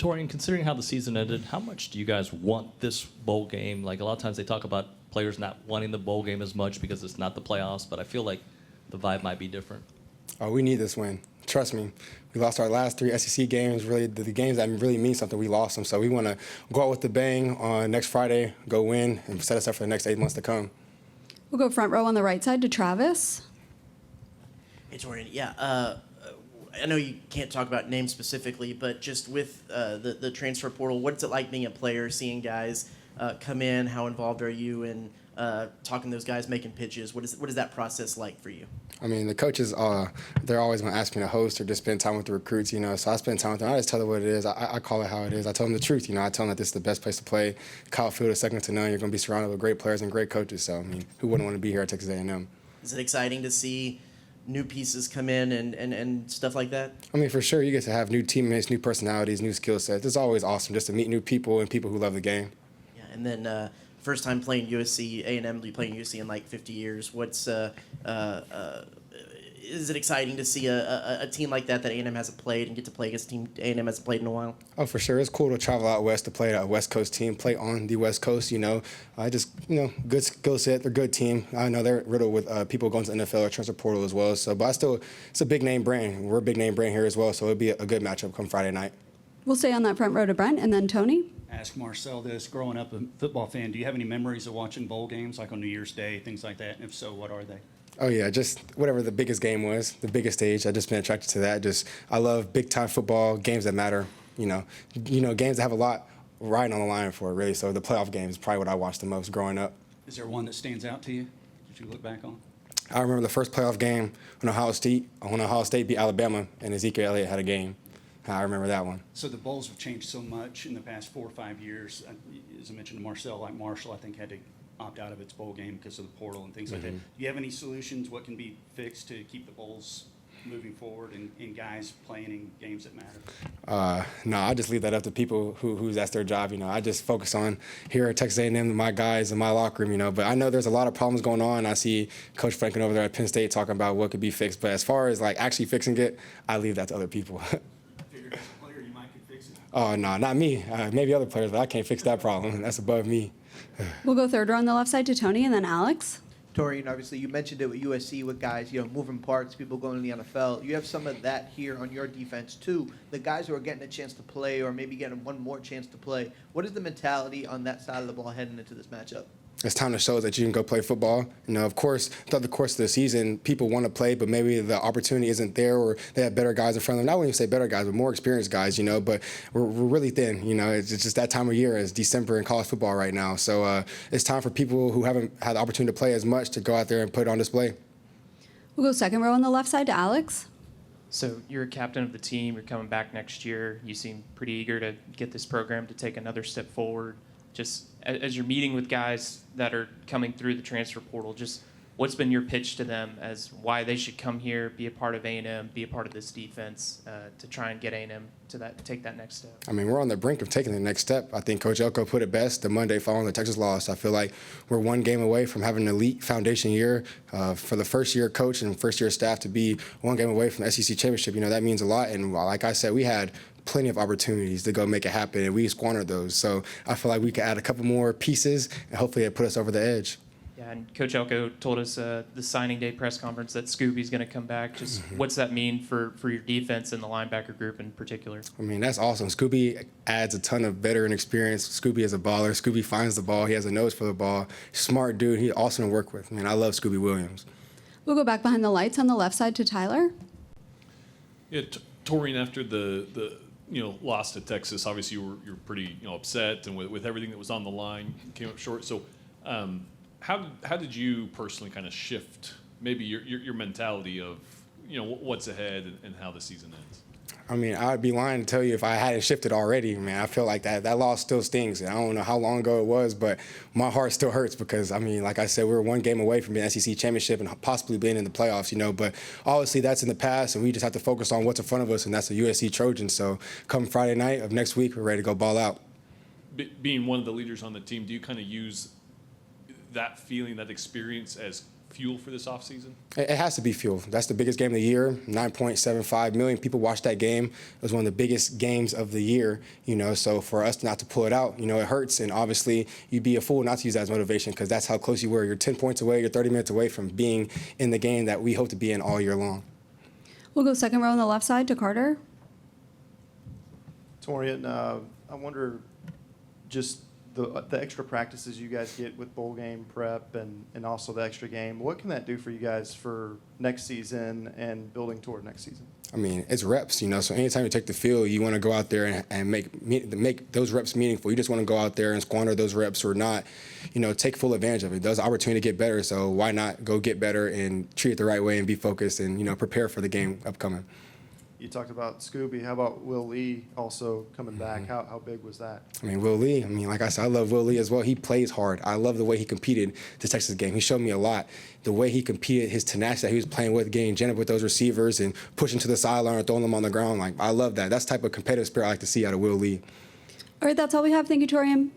Torian, considering how the season ended, how much do you guys want this bowl game? Like, a lot of times they talk about players not wanting the bowl game as much because it's not the playoffs, but I feel like the vibe might be different. Oh, we need this win. Trust me. We lost our last 3 SEC games, really the games that really mean something, we lost them. So we want to go out with the bang on next Friday, go win, and set us up for the next 8 months to come. We'll go front row on the right side to Travis. Hey, Taurean. Yeah, I know you can't talk about names specifically, but just with the transfer portal, what's it like being a player, seeing guys come in? How involved are you in talking to those guys, making pitches? What is that process like for you? I mean, the coaches, they're always going to ask me to host or just spend time with the recruits, So I spend time with them. I just tell them what it is. I call it how it is. I tell them the truth, I tell them that this is the best place to play. Kyle Field is second to none. You're going to be surrounded with great players and great coaches. So, I mean, who wouldn't want to be here at Texas A&M? Is it exciting to see new pieces come in and stuff like that? I mean, for sure, you get to have new teammates, new personalities, new skill sets. It's always awesome just to meet new people and people who love the game. Yeah, and then first time playing USC, A&M, be playing USC in like 50 years. Is it exciting to see a team like that A&M hasn't played and get to play against a team A&M hasn't played in a while? Oh, for sure. It's cool to travel out west to play a West Coast team, play on the West Coast, good skill set. They're a good team. I know they're riddled with people going to the NFL or transfer portal as well. So, but it's a big name brand. We're a big name brand here as well, so it'll be a good matchup come Friday night. We'll stay on that front row to Brent, and then Tony. Ask Marcel this. Growing up a football fan, do you have any memories of watching bowl games, like on New Year's Day, things like that? And if so, what are they? Oh, yeah, just whatever the biggest game was, the biggest stage. I've just been attracted to that. I love big-time football, games that matter, games that have a lot riding on the line for it, really. So the playoff game is probably what I watched the most growing up. Is there one that stands out to you that you look back on? I remember the first playoff game when Ohio State beat Alabama and Ezekiel Elliott had a game. I remember that one. So the bowls have changed so much in the past 4 or 5 years. As I mentioned to Marcel, like Marshall, I think had to opt out of its bowl game because of the portal and things like that. Do you have any solutions? What can be fixed to keep the bowls moving forward and guys playing in games that matter? No, I just leave that up to people who that's their job. I just focus on here at Texas A&M, my guys in my locker room. But I know there's a lot of problems going on. I see Coach Franklin over there at Penn State talking about what could be fixed. But as far as like actually fixing it, I leave that to other people. I figured as a player you might could fix it. Oh no, not me. Maybe other players, but I can't fix that problem. That's above me. We'll go third row on the left side to Tony, and then Alex. Torian, obviously, you mentioned it with USC with guys, moving parts, people going to the NFL. You have some of that here on your defense, too. The guys who are getting a chance to play or maybe getting one more chance to play, what is the mentality on that side of the ball heading into this matchup? It's time to show that you can go play football. Of course, throughout the course of the season, people want to play, but maybe the opportunity isn't there or they have better guys in front of them. I wouldn't even say better guys, but more experienced guys, but we're really thin. It's just that time of year. It's December in college football right now. So it's time for people who haven't had the opportunity to play as much to go out there and put it on display. We'll go second row on the left side to Alex. So you're a captain of the team. You're coming back next year. You seem pretty eager to get this program to take another step forward. Just as you're meeting with guys that are coming through the transfer portal, just what's been your pitch to them as why they should come here, be a part of A&M, be a part of this defense to try and get A&M to take that next step? I mean, we're on the brink of taking the next step. I think Coach Elko put it best the Monday following the Texas loss. I feel like we're one game away from having an elite foundation year for the first-year coach and first-year staff to be one game away from the SEC championship. That means a lot. And like I said, we had plenty of opportunities to go make it happen, and we squandered those. So I feel like we could add a couple more pieces, and hopefully it put us over the edge. Yeah, and Coach Elko told us the signing day press conference that Scooby's going to come back. Just what's that mean for your defense and the linebacker group in particular? I mean, that's awesome. Scooby adds a ton of veteran experience. Scooby is a baller. Scooby finds the ball. He has a nose for the ball. Smart dude. He's awesome to work with. I mean, I love Scooby Williams. We'll go back behind the lights on the left side to Tyler. Yeah, Torian, after the loss to Texas, obviously you're pretty upset, and with everything that was on the line, came up short. So, how did you personally kind of shift maybe your mentality of what's ahead and how the season ends? I mean, I'd be lying to tell you if I hadn't shifted already. Man, I feel like that loss still stings. I don't know how long ago it was, but my heart still hurts because, I mean, like I said, we were one game away from being SEC championship and possibly being in the playoffs, But obviously that's in the past, and we just have to focus on what's in front of us, and that's the USC Trojans. So come Friday night of next week, we're ready to go ball out. Being one of the leaders on the team, do you kind of use that feeling, that experience as fuel for this offseason? It has to be fuel. That's the biggest game of the year. 9.75 million people watched that game. It was one of the biggest games of the year, so for us not to pull it out, it hurts. And obviously, you'd be a fool not to use that as motivation because that's how close you were. You're 10 points away, you're 30 minutes away from being in the game that we hope to be in all year long. We'll go second row on the left side to Carter. Torian, I wonder just the extra practices you guys get with bowl game prep and also the extra game. What can that do for you guys for next season and building toward next season? I mean, it's reps, so anytime you take the field, you want to go out there and make those reps meaningful. You just want to go out there and squander those reps or not, take full advantage of it. There's an opportunity to get better, so why not go get better and treat it the right way and be focused and, prepare for the game upcoming. You talked about Scooby. How about Will Lee also coming back? How big was that? I mean, Will Lee, like I said, I love Will Lee as well. He plays hard. I love the way he competed this Texas game. He showed me a lot. The way he competed, his tenacity that he was playing with, getting jammed up with those receivers and pushing to the sideline or throwing them on the ground. I love that. That's the type of competitive spirit I like to see out of Will Lee. All right, that's all we have. Thank you, Torian.